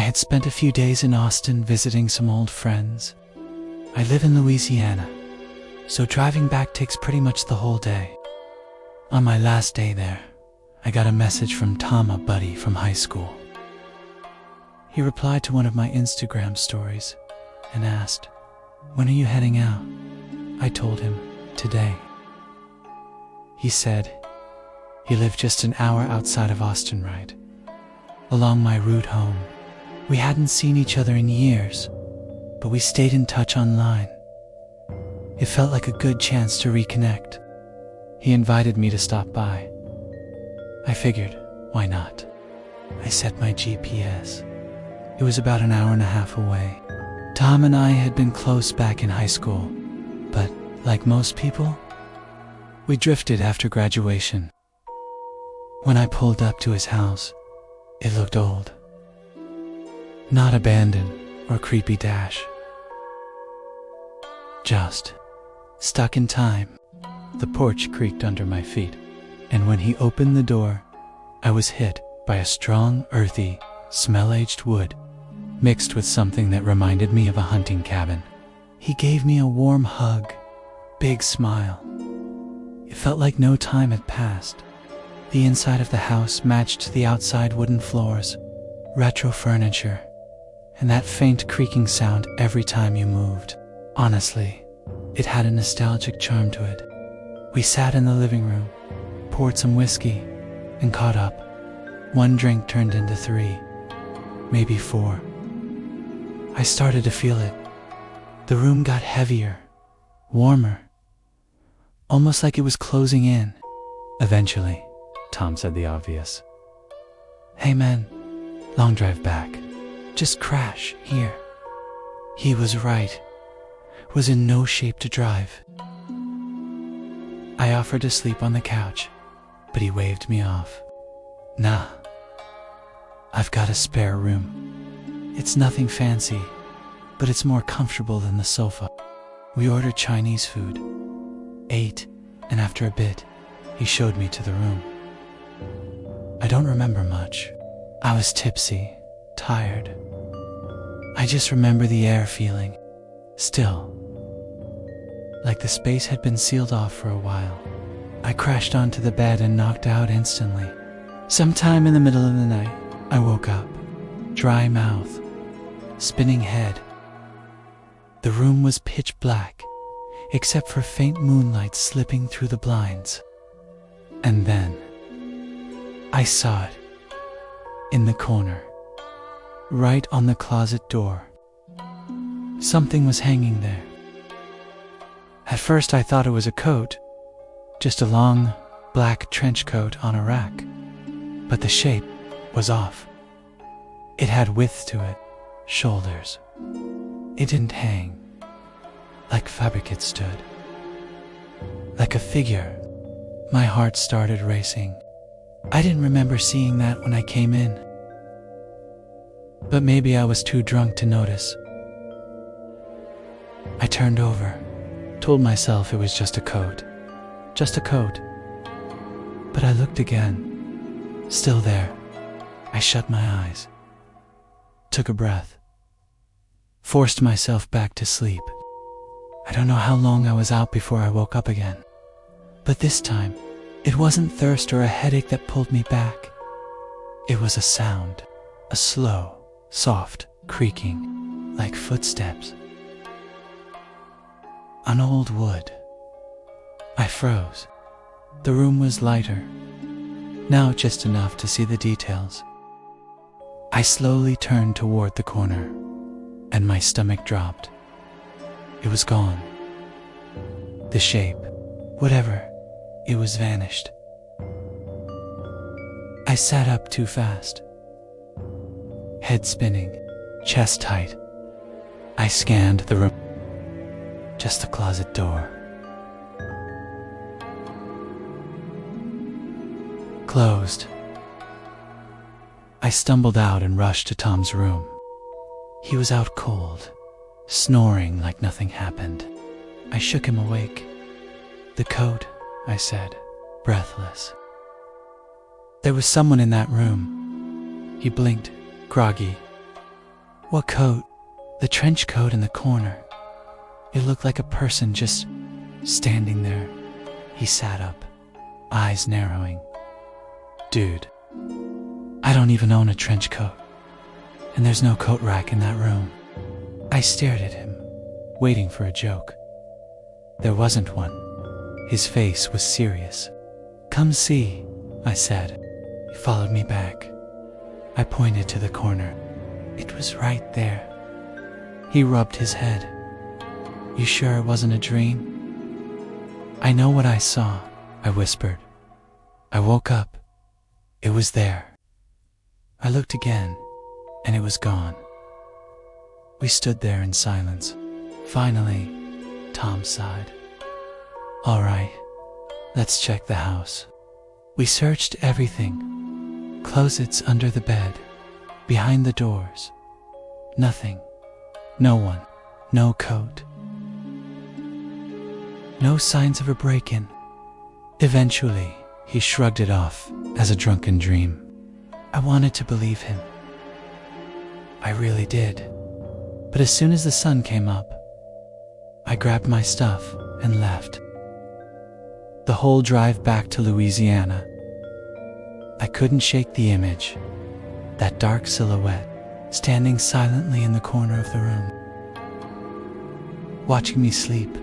had spent a few days in Austin visiting some old friends. I live in Louisiana, so driving back takes pretty much the whole day. On my last day there, I got a message from Tom, a buddy from high school. He replied to one of my Instagram stories and asked, "When are you heading out?" I told him, "Today." He said he lived just an hour outside of Austin, right along my route home. We hadn't seen each other in years, but we stayed in touch online. It felt like a good chance to reconnect. He invited me to stop by. I figured, why not? I set my GPS. It was about an hour and a half away. Tom and I had been close back in high school, but like most people, we drifted after graduation. When I pulled up to his house, it looked old. Not abandoned or creepy dash. Just stuck in time. The porch creaked under my feet, and when he opened the door, I was hit by a strong, earthy, smell-aged wood mixed with something that reminded me of a hunting cabin. He gave me a warm hug, big smile. It felt like no time had passed. The inside of the house matched the outside wooden floors, retro furniture, and that faint creaking sound every time you moved. Honestly, it had a nostalgic charm to it. We sat in the living room, poured some whiskey, and caught up. One drink turned into 3, maybe 4. I started to feel it. The room got heavier, warmer, almost like it was closing in. Eventually, Tom said the obvious. "Hey man, long drive back. Just crash here." He was right. Was in no shape to drive. I offered to sleep on the couch, but he waved me off. "Nah, I've got a spare room. It's nothing fancy, but it's more comfortable than the sofa." We ordered Chinese food, ate, and after a bit, he showed me to the room. I don't remember much. I was tipsy, tired. I just remember the air feeling still, like the space had been sealed off for a while. I crashed onto the bed and knocked out instantly. Sometime in the middle of the night, I woke up, dry mouth, spinning head. The room was pitch black, except for faint moonlight slipping through the blinds. And then, I saw it, in the corner, right on the closet door. Something was hanging there. At first I thought it was a coat, just a long, black trench coat on a rack. But the shape was off. It had width to it, shoulders. It didn't hang, like fabric it stood. Like a figure. My heart started racing. I didn't remember seeing that when I came in. But maybe I was too drunk to notice. I turned over, told myself it was just a coat. Just a coat. But I looked again. Still there. I shut my eyes. Took a breath. Forced myself back to sleep. I don't know how long I was out before I woke up again. But this time, it wasn't thirst or a headache that pulled me back. It was a sound. A slow, soft creaking, like footsteps. On old wood. I froze. The room was lighter. Now just enough to see the details. I slowly turned toward the corner, and my stomach dropped. It was gone. The shape, whatever, it was vanished. I sat up too fast. Head spinning, chest tight. I scanned the room. Just the closet door. Closed. I stumbled out and rushed to Tom's room. He was out cold, snoring like nothing happened. I shook him awake. "The coat," I said, breathless. "There was someone in that room." He blinked, groggy. What coat? The trench coat in the corner. It looked like a person just standing there. He sat up, eyes narrowing. Dude, I don't even own a trench coat. And there's no coat rack in that room. I stared at him, waiting for a joke. There wasn't one. His face was serious. Come see, I said. He followed me back. I pointed to the corner. It was right there. He rubbed his head. You sure it wasn't a dream? I know what I saw, I whispered. I woke up. It was there. I looked again, and it was gone. We stood there in silence. Finally, Tom sighed. All right, let's check the house. We searched everything. Closets under the bed, behind the doors. Nothing. No one. No coat. No signs of a break-in. Eventually, he shrugged it off as a drunken dream. I wanted to believe him. I really did. But as soon as the sun came up, I grabbed my stuff and left. The whole drive back to Louisiana, I couldn't shake the image, that dark silhouette standing silently in the corner of the room, watching me sleep.